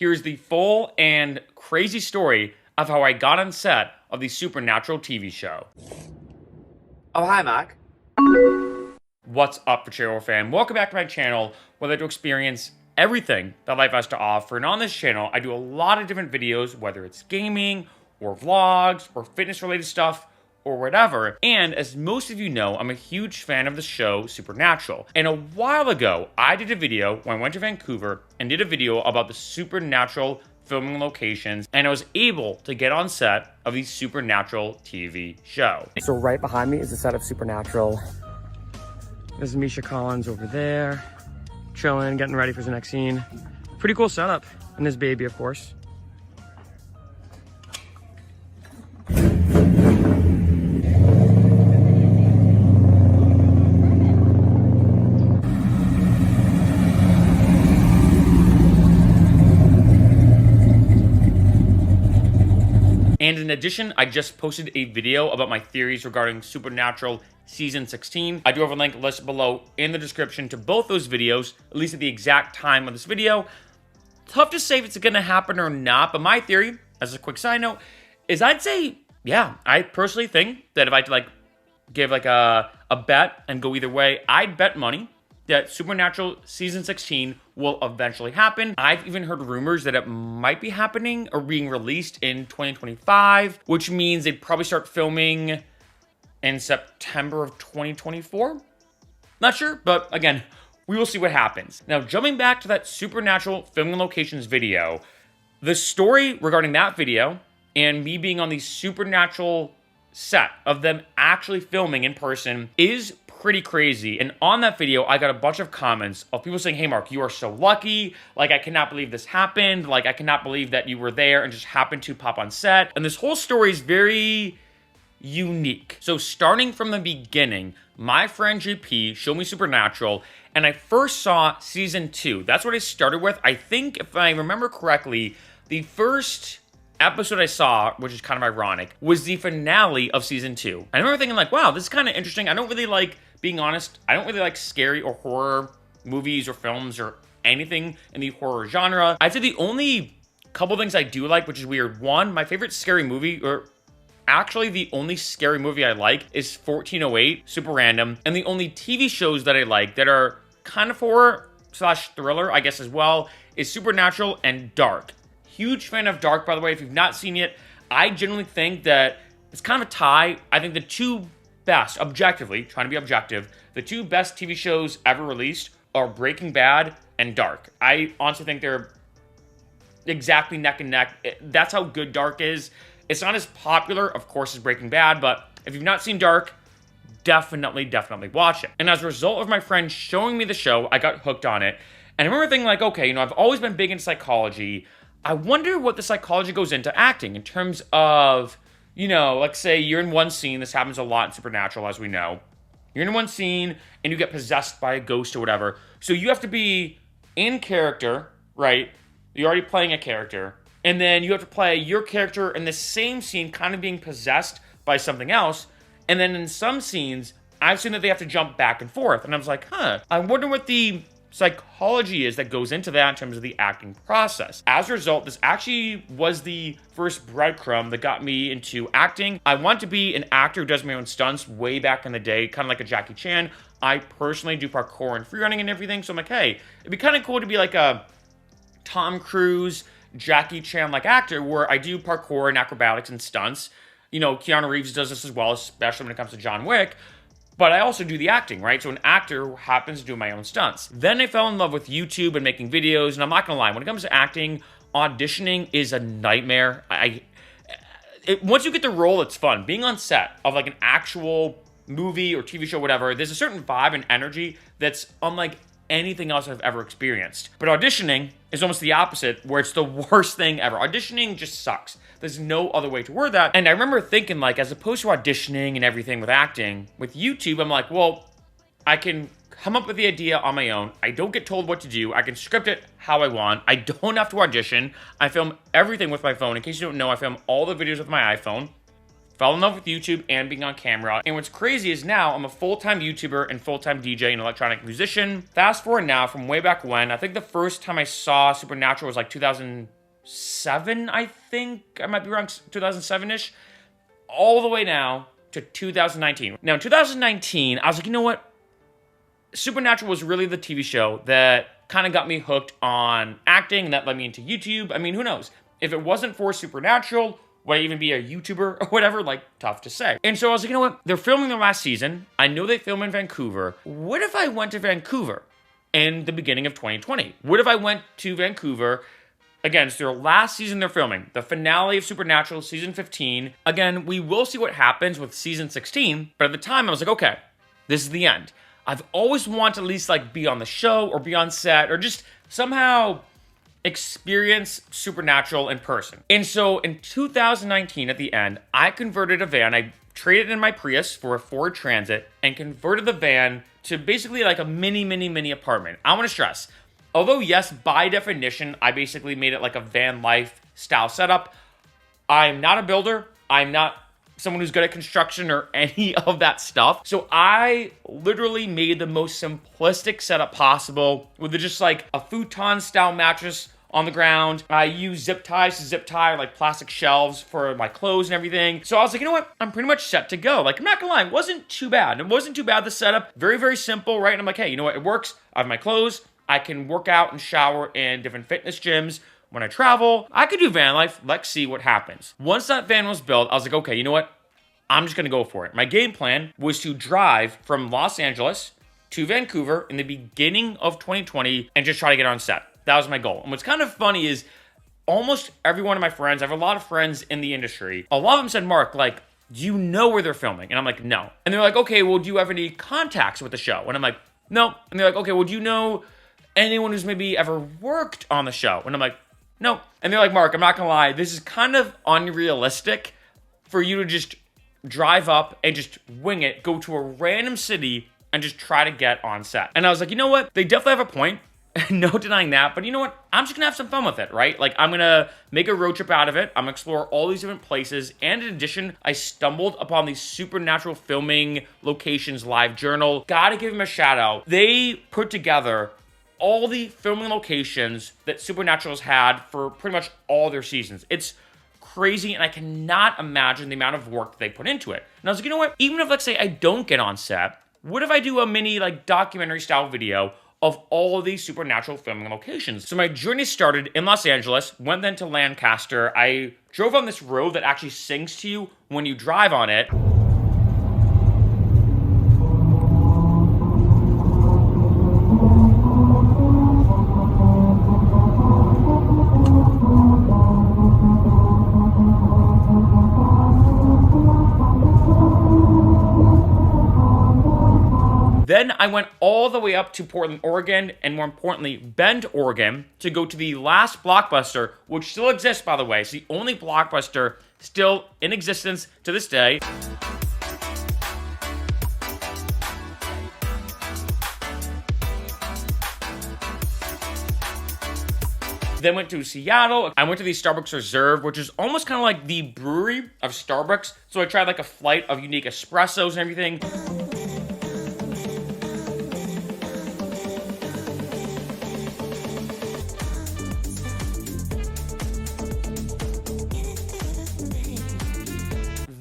Here's the full and crazy story of how I got on set of the Supernatural TV show. Oh, hi, Mark. What's up, Freccero fam? Welcome back to my channel, where I like to experience everything that life has to offer. And on this channel, I do a lot of different videos, whether it's gaming, or vlogs, or fitness-related stuff, or whatever. And as most of you know, I'm a huge fan of the show Supernatural. And a while ago, I did a video when I went to Vancouver and did a video about the Supernatural filming locations, and I was able to get on set of the Supernatural TV show. So right behind me is the set of Supernatural. There's Misha Collins over there, chilling, getting ready for the next scene. Pretty cool setup. And his baby, of course. And in addition, I just posted a video about my theories regarding Supernatural Season 16. I do have a link listed below in the description to both those videos, at least at the exact time of this video. Tough to say if it's gonna happen or not, but my theory, as a quick side note, is I'd say, yeah, I personally think that if I had to give a bet and go either way, I'd bet money that Supernatural Season 16 will eventually happen. I've even heard rumors that it might be happening or being released in 2025, which means they'd probably start filming in September of 2024. Not sure, but again, we will see what happens. Now, jumping back to that Supernatural filming locations video, the story regarding that video and me being on the Supernatural set of them actually filming in person is pretty crazy. And on that video, I got a bunch of comments of people saying, hey Mark, you are so lucky. Like, I cannot believe this happened. Like, I cannot believe that you were there and just happened to pop on set. And this whole story is very unique. So starting from the beginning, my friend JP showed me Supernatural, and I first saw season 2. That's what I started with. I think, if I remember correctly, the first episode I saw, which is kind of ironic, was the finale of season 2. I remember thinking like, wow, this is kind of interesting. I don't really like, being honest, I don't really like scary or horror movies or films or anything in the horror genre. I'd say the only couple things I do like, which is weird. One, my favorite scary movie, or actually the only scary movie I like, is 1408, super random. And the only TV shows that I like that are kind of horror / thriller, I guess as well, is Supernatural and Dark. Huge fan of Dark, by the way. If you've not seen it, I genuinely think that it's kind of a tie. I think the two best, objectively, trying to be objective, the two best TV shows ever released are Breaking Bad and Dark. I honestly think they're exactly neck and neck. That's how good Dark is. It's not as popular, of course, as Breaking Bad, but if you've not seen Dark, definitely watch it. And as a result of my friend showing me the show, I got hooked on it. And I remember thinking like, okay, I've always been big into psychology. I wonder what the psychology goes into acting in terms of, let's say you're in one scene. This happens a lot in Supernatural, as we know. You're in one scene and you get possessed by a ghost or whatever. So you have to be in character, right? You're already playing a character. And then you have to play your character in the same scene kind of being possessed by something else. And then in some scenes, I've seen that they have to jump back and forth. And I was like, I wonder what the psychology is that goes into that in terms of the acting process. As a result, this actually was the first breadcrumb that got me into acting. I want to be an actor who does my own stunts way back in the day, kind of like a Jackie Chan. I personally do parkour and freerunning and everything, so I'm like, hey, it'd be kind of cool to be like a Tom Cruise, Jackie Chan-like actor where I do parkour and acrobatics and stunts. Keanu Reeves does this as well, especially when it comes to John Wick. But I also do the acting, right? So an actor who happens to do my own stunts. Then I fell in love with YouTube and making videos, and I'm not gonna lie, when it comes to acting, auditioning is a nightmare. Once you get the role, it's fun. Being on set of like an actual movie or TV show, whatever, there's a certain vibe and energy that's unlike anything else I've ever experienced. But auditioning is almost the opposite, where it's the worst thing ever. Auditioning just sucks. There's no other way to word that. And I remember thinking, like, as opposed to auditioning and everything with acting, with YouTube, I'm like, well, I can come up with the idea on my own. I don't get told what to do. I can script it how I want. I don't have to audition. I film everything with my phone. In case you don't know, I film all the videos with my iPhone. fell in love with YouTube and being on camera. And what's crazy is now I'm a full-time YouTuber and full-time DJ and electronic musician. Fast forward now from way back when, I think the first time I saw Supernatural was like 2007, I think. I might be wrong, 2007-ish. All the way now to 2019. Now, in 2019, I was like, you know what? Supernatural was really the TV show that kind of got me hooked on acting, and that led me into YouTube. I mean, who knows? If it wasn't for Supernatural, would I even be a YouTuber or whatever? Like, tough to say. And so I was like, you know what? They're filming their last season. I know they film in Vancouver. What if I went to Vancouver in the beginning of 2020? What if I went to Vancouver? Again, it's their last season they're filming. The finale of Supernatural, season 15. Again, we will see what happens with season 16. But at the time, I was like, okay, this is the end. I've always wanted to at least like be on the show or be on set or just somehow experience Supernatural in person. And so in 2019 at the end, I converted a van. I traded in my Prius for a Ford Transit and converted the van to basically like a mini apartment. I want to stress, although yes, by definition, I basically made it like a van life style setup. I'm not a builder. I'm not someone who's good at construction or any of that stuff. So I literally made the most simplistic setup possible with just like a futon style mattress on the ground. I used zip ties to zip tie like plastic shelves for my clothes and everything. So I was like, you know what? I'm pretty much set to go. Like, I'm not gonna lie, it wasn't too bad. It wasn't too bad, the setup. Very simple, right? And I'm like, hey, you know what? It works. I have my clothes. I can work out and shower in different fitness gyms. When I travel, I could do van life. Let's see what happens. Once that van was built, I was like, okay, you know what? I'm just gonna go for it. My game plan was to drive from Los Angeles to Vancouver in the beginning of 2020 and just try to get on set. That was my goal. And what's kind of funny is almost every one of my friends, I have a lot of friends in the industry, a lot of them said, Mark, like, do you know where they're filming? And I'm like, no. And they're like, okay, well, do you have any contacts with the show? And I'm like, no. And they're like, okay, well, do you know anyone who's maybe ever worked on the show? And I'm like, no. And they're like, Mark, I'm not gonna lie, this is kind of unrealistic for you to just drive up and just wing it, go to a random city and just try to get on set. And I was like, you know what? They definitely have a point. No denying that. But you know what? I'm just gonna have some fun with it, right? Like, I'm gonna make a road trip out of it. I'm gonna explore all these different places. And in addition, I stumbled upon the Supernatural Filming Locations Live Journal. Gotta give them a shout out. They put together all the filming locations that Supernatural's had for pretty much all their seasons. It's crazy, and I cannot imagine the amount of work that they put into it. And I was like, you know what? Even if, let's say, I don't get on set, what if I do a mini, like, documentary style video of all of these Supernatural filming locations? So my journey started in Los Angeles, went then to Lancaster. I drove on this road that actually sings to you when you drive on it. Then I went all the way up to Portland, Oregon, and more importantly, Bend, Oregon, to go to the last Blockbuster, which still exists, by the way. It's the only Blockbuster still in existence to this day. Then went to Seattle. I went to the Starbucks Reserve, which is almost kind of like the brewery of Starbucks. So I tried like a flight of unique espressos and everything.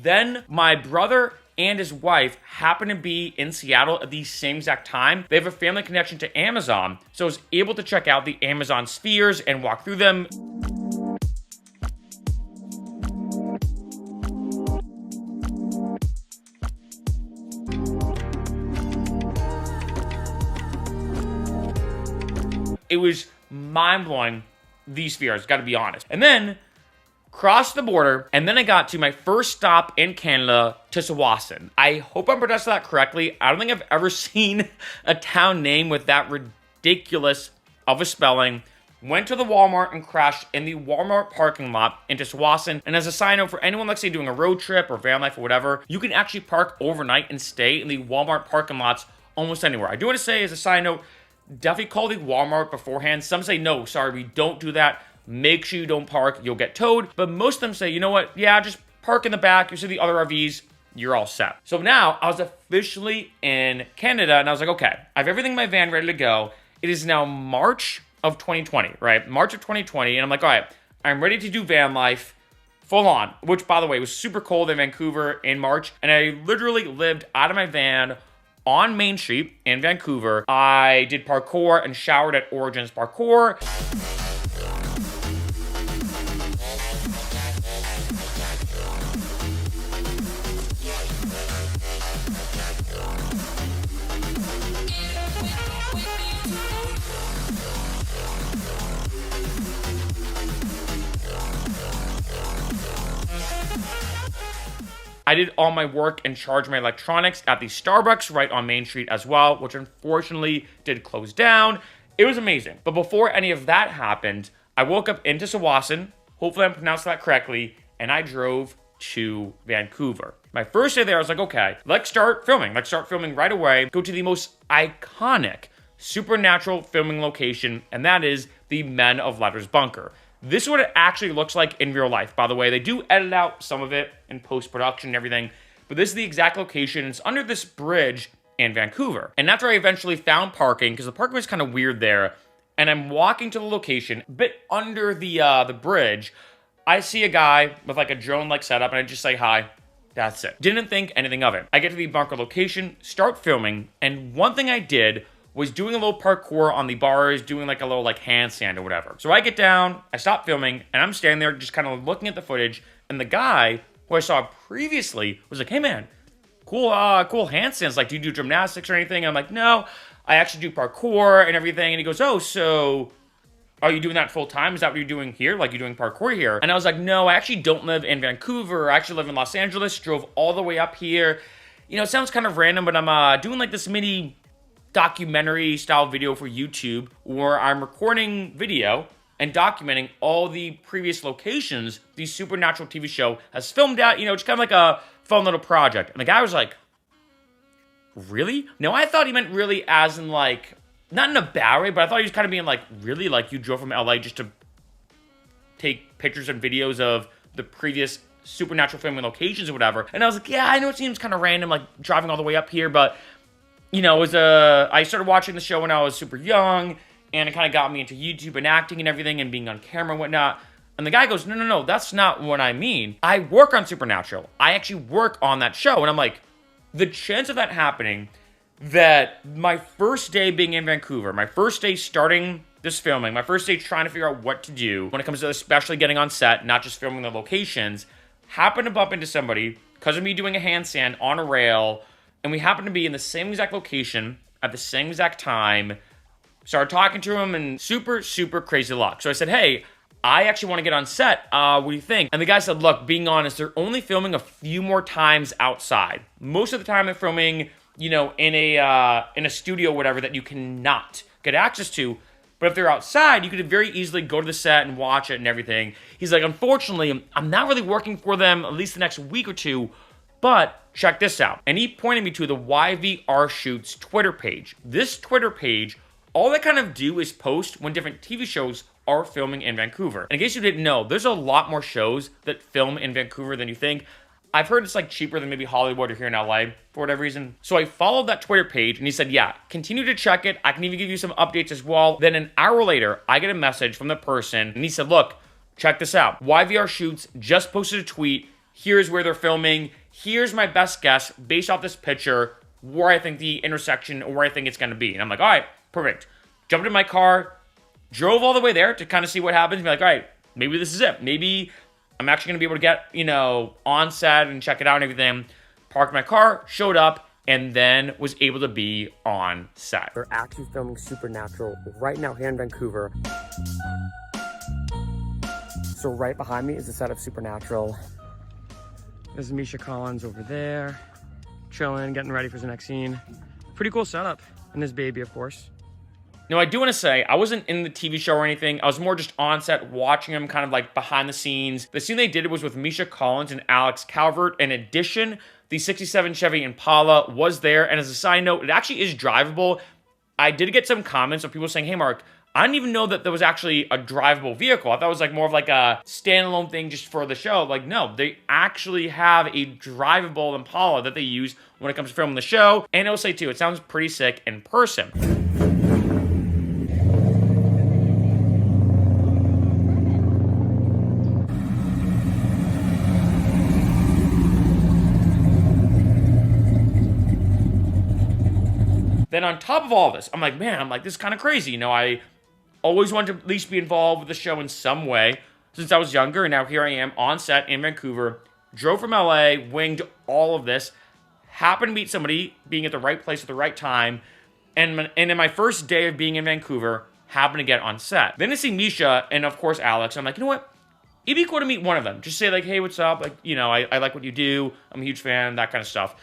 Then my brother and his wife happened to be in Seattle at the same exact time. They have a family connection to Amazon, so I was able to check out the Amazon spheres and walk through them. It was mind-blowing, these spheres, gotta be honest. And then crossed the border, and then I got to my first stop in Canada, to Tsawwassen. I hope I'm pronouncing that correctly. I don't think I've ever seen a town name with that ridiculous of a spelling. Went to the Walmart and crashed in the Walmart parking lot in Tsawwassen. And as a side note, for anyone, like say, doing a road trip or van life or whatever, you can actually park overnight and stay in the Walmart parking lots almost anywhere. I do want to say, as a side note, definitely call the Walmart beforehand. Some say, no, sorry, we don't do that. Make sure you don't park, you'll get towed. But most of them say, you know what? Yeah, just park in the back, you see the other RVs, you're all set. So now I was officially in Canada and I was like, okay, I have everything in my van ready to go. It is now March of 2020, right? March of 2020. And I'm like, all right, I'm ready to do van life full on, which by the way, was super cold in Vancouver in March. And I literally lived out of my van on Main Street in Vancouver. I did parkour and showered at Origins Parkour. I did all my work and charged my electronics at the Starbucks right on Main Street as well, which unfortunately did close down. It was amazing. But before any of that happened, I woke up into Sawasan, hopefully I'm pronouncing that correctly, and I drove to Vancouver. My first day there, I was like, okay, let's start filming. Let's start filming right away. Go to the most iconic supernatural filming location, and that is the Men of Letters bunker. This is what it actually looks like in real life, by the way. They do edit out some of it in post-production and everything, but this is the exact location. It's under this bridge in Vancouver. And that's where I eventually found parking, because the parking was kind of weird there. And I'm walking to the location, a bit under the bridge. I see a guy with like a drone-like setup, and I just say hi. That's it. Didn't think anything of it. I get to the bunker location, start filming, and one thing I did was doing a little parkour on the bars, doing like a little like handstand or whatever. So I get down, I stop filming, and I'm standing there just kind of looking at the footage, and the guy who I saw previously was like, hey man, cool handstands. Like, do you do gymnastics or anything? And I'm like, no, I actually do parkour and everything. And he goes, oh, so are you doing that full time? Is that what you're doing here? Like, you're doing parkour here? And I was like, no, I actually don't live in Vancouver. I actually live in Los Angeles, drove all the way up here. You know, it sounds kind of random, but I'm doing like this mini documentary style video for YouTube where I'm recording video and documenting all the previous locations the Supernatural TV show has filmed at. You know, it's kind of like a fun little project. And the guy was like, really? No, I thought he meant really as in like, not in a bad way, but I thought he was kind of being like, really? Like you drove from LA just to take pictures and videos of the previous Supernatural filming locations or whatever. And I was like, yeah, I know it seems kind of random, like driving all the way up here, but you know, it was I started watching the show when I was super young, and it kind of got me into YouTube and acting and everything and being on camera and whatnot. And the guy goes, no, that's not what I mean. I work on Supernatural. I actually work on that show. And I'm like, the chance of that happening, that my first day being in Vancouver, my first day starting this filming, my first day trying to figure out what to do when it comes to especially getting on set, not just filming the locations, happened to bump into somebody because of me doing a handstand on a rail. And we happened to be in the same exact location at the same exact time. Started talking to him and super, super crazy luck. So I said, hey, I actually want to get on set. What do you think? And the guy said, look, being honest, they're only filming a few more times outside. Most of the time they're filming, you know, in a studio or whatever that you cannot get access to. But if they're outside, you could very easily go to the set and watch it and everything. He's like, unfortunately, I'm not really working for them at least the next week or two. But check this out. And he pointed me to the YVR Shoots Twitter page. This Twitter page, all they kind of do is post when different TV shows are filming in Vancouver. And in case you didn't know, there's a lot more shows that film in Vancouver than you think. I've heard it's like cheaper than maybe Hollywood or here in LA for whatever reason. So I followed that Twitter page and he said, yeah, continue to check it. I can even give you some updates as well. Then an hour later, I get a message from the person and he said, look, check this out. YVR Shoots just posted a tweet. Here's where they're filming. Here's my best guess based off this picture where I think the intersection or where I think it's going to be. And I'm like, all right, perfect. Jumped in my car, drove all the way there to kind of see what happens. Be like, all right, maybe this is it. Maybe I'm actually going to be able to get, you know, on set and check it out and everything. Parked my car, showed up, and then was able to be on set. We're actually filming Supernatural right now here in Vancouver. So right behind me is the set of Supernatural. There's Misha Collins over there, chilling, getting ready for the next scene. Pretty cool setup. And this baby, of course. Now, I do want to say, I wasn't in the TV show or anything. I was more just on set watching them kind of like behind the scenes. The scene they did was with Misha Collins and Alex Calvert. In addition, the 67 Chevy Impala was there. And as a side note, it actually is drivable. I did get some comments of people saying, hey, Mark, I didn't even know that there was actually a drivable vehicle. I thought it was like more of like a standalone thing just for the show. Like, no, they actually have a drivable Impala that they use when it comes to filming the show. And I will say too, it sounds pretty sick in person. Then on top of all this, I'm like, this is kind of crazy. You know, I always wanted to at least be involved with the show in some way since I was younger, and now here I am on set in Vancouver, drove from LA, winged all of this, happened to meet somebody, being at the right place at the right time, and in my first day of being in Vancouver, happened to get on set. Then I see Misha and, of course, Alex. I'm like, you know what? It'd be cool to meet one of them. Just say, like, hey, what's up? Like, you know, I like what you do. I'm a huge fan, that kind of stuff.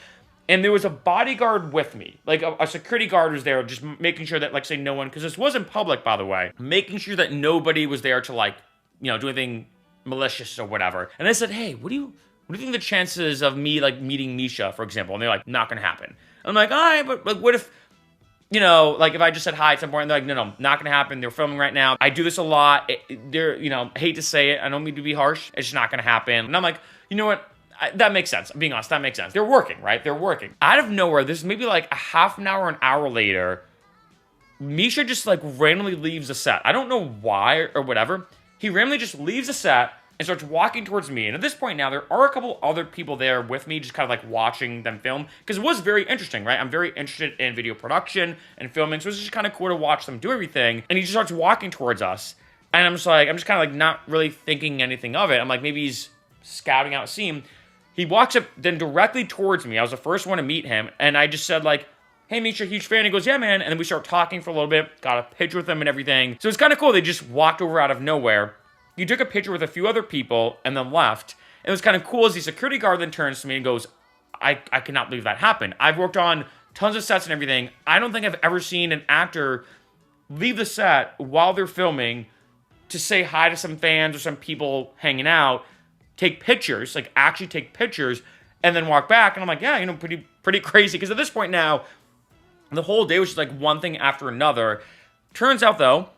And there was a bodyguard with me. Like, a security guard was there, just making sure that, like, say no one, because this wasn't public, by the way, making sure that nobody was there to, like, you know, do anything malicious or whatever. And I said, hey, what do you think the chances of me, like, meeting Misha, for example? And they're like, not gonna happen. And I'm like, all right, but, like, what if, you know, like, if I just said hi at some point, and they're like, no, not gonna happen. They're filming right now. I do this a lot. They're, you know, I hate to say it. I don't mean to be harsh. It's just not gonna happen. And I'm like, you know what? That makes sense. I'm being honest, that makes sense. They're working, right? They're working. Out of nowhere, this is maybe like a half an hour, an hour later, Misha just like randomly leaves the set. I don't know why or whatever. He randomly just leaves the set and starts walking towards me. And at this point now, there are a couple other people there with me, just kind of like watching them film, because it was very interesting, right? I'm very interested in video production and filming, so it was just kind of cool to watch them do everything. And he just starts walking towards us. And I'm just kind of like not really thinking anything of it. I'm like, maybe he's scouting out a scene. He walks up then directly towards me. I was the first one to meet him. And I just said like, hey, Misha, huge fan. He goes, yeah, man. And then we start talking for a little bit, got a picture with him and everything. So it's kind of cool. They just walked over out of nowhere. He took a picture with a few other people and then left. And it was kind of cool as the security guard then turns to me and goes, I cannot believe that happened. I've worked on tons of sets and everything. I don't think I've ever seen an actor leave the set while they're filming to say hi to some fans or some people hanging out, take pictures, like actually take pictures, and then walk back. And I'm like, yeah, you know, pretty crazy. Because at this point now, the whole day was just like one thing after another. Turns out though,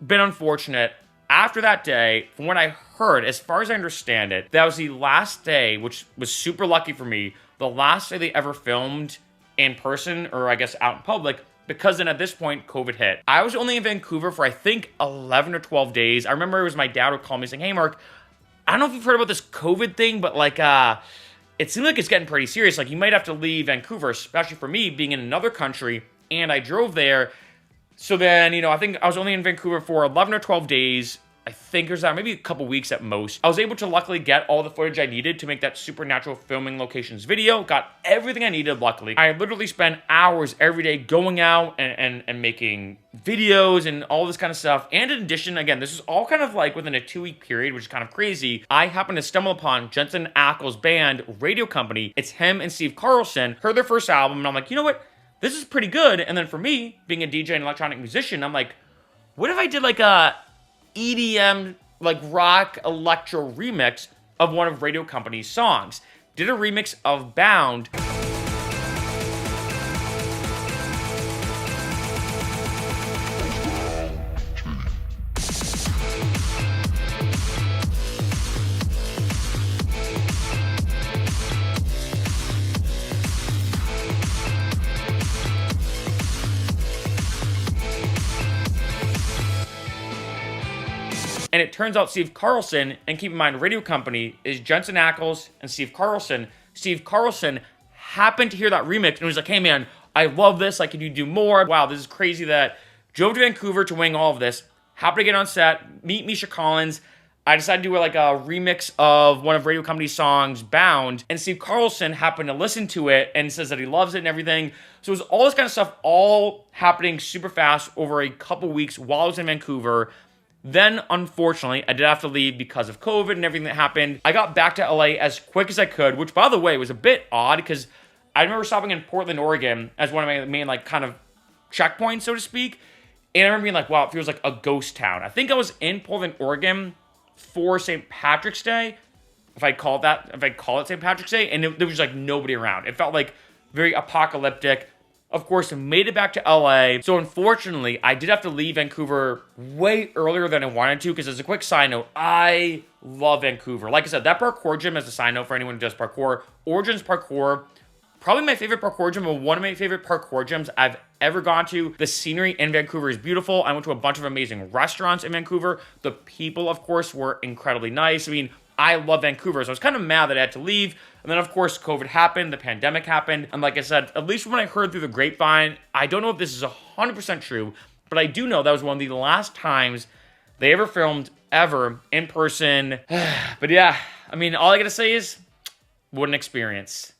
been unfortunate. After that day, from what I heard, as far as I understand it, that was the last day, which was super lucky for me, the last day they ever filmed in person, or I guess out in public, because then at this point, COVID hit. I was only in Vancouver for I think 11 or 12 days. I remember it was my dad who called me saying, hey Mark, I don't know if you've heard about this COVID thing, but like, it seems like it's getting pretty serious. Like, you might have to leave Vancouver, especially for me being in another country, and I drove there. So then, you know, I think I was only in Vancouver for 11 or 12 days. I think there's maybe a couple weeks at most. I was able to luckily get all the footage I needed to make that supernatural filming locations video. Got everything I needed, luckily. I literally spent hours every day going out and making videos and all this kind of stuff. And in addition, again, this is all kind of like within a 2-week period, which is kind of crazy. I happened to stumble upon Jensen Ackles' band, Radio Company. It's him and Steve Carlson. Heard their first album, and I'm like, you know what? This is pretty good. And then for me, being a DJ and electronic musician, I'm like, what if I did like a EDM, like rock electro remix of one of Radio Company's songs? Did a remix of Bound. And it turns out Steve Carlson, and keep in mind, Radio Company is Jensen Ackles and Steve Carlson. Steve Carlson happened to hear that remix and was like, hey man, I love this. Like, can you do more? Wow, this is crazy that drove to Vancouver to wing all of this. Happened to get on set, meet Misha Collins. I decided to do like a remix of one of Radio Company's songs, Bound. And Steve Carlson happened to listen to it and says that he loves it and everything. So it was all this kind of stuff all happening super fast over a couple weeks while I was in Vancouver. Then, unfortunately, I did have to leave because of COVID and everything that happened. I got back to LA as quick as I could, which, by the way, was a bit odd because I remember stopping in Portland, Oregon as one of my main, like, kind of checkpoints, so to speak. And I remember being like, wow, it feels like a ghost town. I think I was in Portland, Oregon for St. Patrick's Day, if I call it St. Patrick's Day, and there was like nobody around. It felt like very apocalyptic. Of course, made it back to LA. So unfortunately, I did have to leave Vancouver way earlier than I wanted to, because as a quick side note, I love Vancouver. Like I said, that parkour gym, as a side note for anyone who does parkour, Origins Parkour, probably my favorite parkour gym, and one of my favorite parkour gyms I've ever gone to. The scenery in Vancouver is beautiful. I went to a bunch of amazing restaurants in Vancouver. The people, of course, were incredibly nice. I mean, I love Vancouver, so I was kind of mad that I had to leave. And then, of course, COVID happened, the pandemic happened. And like I said, at least when I heard through the grapevine, I don't know if this is 100% true, but I do know that was one of the last times they ever filmed ever in person. But yeah, I mean, all I gotta say is, what an experience.